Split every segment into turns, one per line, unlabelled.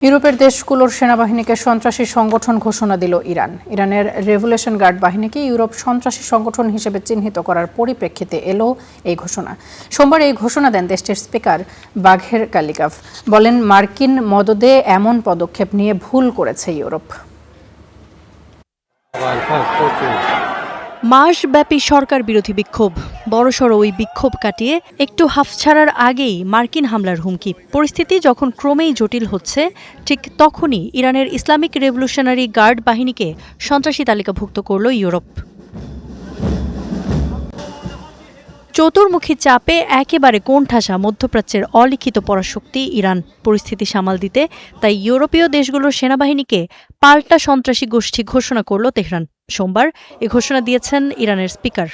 ইউরোপের দেশগুলোর সেনাবাহিনীকে সন্ত্রাসী সংগঠন ঘোষণা দিল ইরান। ইরানের রেভলিউশন গার্ড বাহিনীকে ইউরোপ সন্ত্রাসী সংগঠন হিসেবে চিহ্নিত করার পরিপ্রেক্ষিতে এলো এই ঘোষণা। সোমবার এই ঘোষণা দেন দেশটির স্পিকার বাঘের কালিকাভ। বলেন, মার্কিন মদদে এমন পদক্ষেপ নিয়ে ভুল করেছে ইউরোপ।
মাসব্যাপী সরকার বিরোধী বিক্ষোভ, বড়সড় ওই বিক্ষোভ কাটিয়ে একটু হাফ ছাড়ার আগেই মার্কিন হামলার হুমকি। পরিস্থিতি যখন ক্রমেই জটিল হচ্ছে, ঠিক তখনই ইরানের ইসলামিক রেভলিউশনারি গার্ড বাহিনীকে সন্ত্রাসী তালিকাভুক্ত করল ইউরোপ। চতুর্মুখী চাপে একেবারে কোণঠাসা মধ্যপ্রাচ্যের অলিখিত পরাশক্তি ইরান। পরিস্থিতি সামাল দিতে তাই ইউরোপীয় দেশগুলোর সেনাবাহিনীকে পাল্টা সন্ত্রাসী গোষ্ঠী ঘোষণা করল তেহরান। সোমবার এ ঘোষণা দিয়েছেন ইরানের স্পিকার।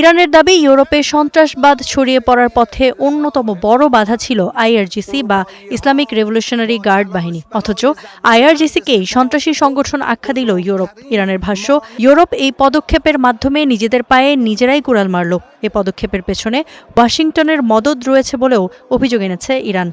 ইরানের দাবি, ইউরোপে সন্ত্রাসবাদ ছড়িয়ে পড়ার পথে অন্যতম বড় বাধা ছিল আইআরজিসি বা ইসলামিক রেভলিউশনারি গার্ড বাহিনী। অথচ আইআরজিসিকেই সন্ত্রাসী সংগঠন আখ্যা দিল ইউরোপ। ইরানের ভাষ্য, ইউরোপ এই পদক্ষেপের মাধ্যমে নিজেদের পায়ে নিজেরাই কুড়াল মারল। এ পদক্ষেপের পেছনে ওয়াশিংটনের মদদ রয়েছে বলেও অভিযোগ এনেছে ইরান।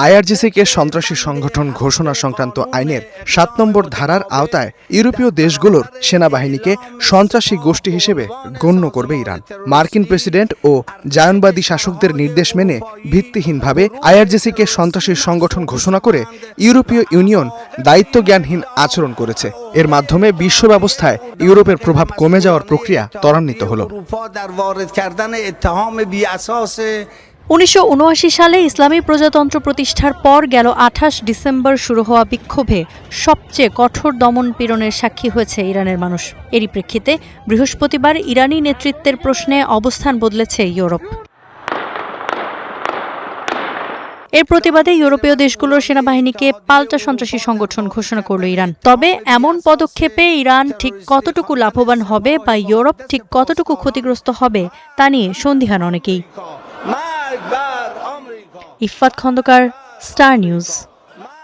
আইআরজিসিকে সন্ত্রাসী সংগঠন ঘোষণা সংক্রান্ত আইনের ৭ নম্বর ধারার আওতায় ইউরোপীয় দেশগুলোর সেনাবাহিনীকে সন্ত্রাসী গোষ্ঠী হিসেবে গণ্য করবে ইরান। মার্কিন প্রেসিডেন্ট ও জায়নবাদী শাসকদের নির্দেশ মেনে ভিত্তিহীনভাবে আইআরজিসিকে সন্ত্রাসী সংগঠন ঘোষণা করে ইউরোপীয় ইউনিয়ন দায়িত্বজ্ঞানহীন আচরণ করেছে। এর মাধ্যমে বিশ্ব ব্যবস্থায় ইউরোপের প্রভাব কমে যাওয়ার প্রক্রিয়া ত্বরান্বিত হল।
১৯৭৯ সালে ইসলামী প্রজাতন্ত্র প্রতিষ্ঠার পর গেল ২৮ ডিসেম্বর শুরু হওয়া বিক্ষোভে সবচেয়ে কঠোর দমন পীড়নের সাক্ষী হয়েছে ইরানের মানুষ। এরই প্রেক্ষিতে বৃহস্পতিবার ইরানি নেতৃত্বের প্রশ্নে অবস্থান বদলেছে ইউরোপ। এর প্রতিবাদে ইউরোপীয় দেশগুলোর সেনাবাহিনীকে পাল্টা সন্ত্রাসী সংগঠন ঘোষণা করল ইরান। তবে এমন পদক্ষেপে ইরান ঠিক কতটুকু লাভবান হবে বা ইউরোপ ঠিক কতটুকু ক্ষতিগ্রস্ত হবে তা নিয়ে সন্দিহান অনেকেই। Iffat Khondokar, Star news.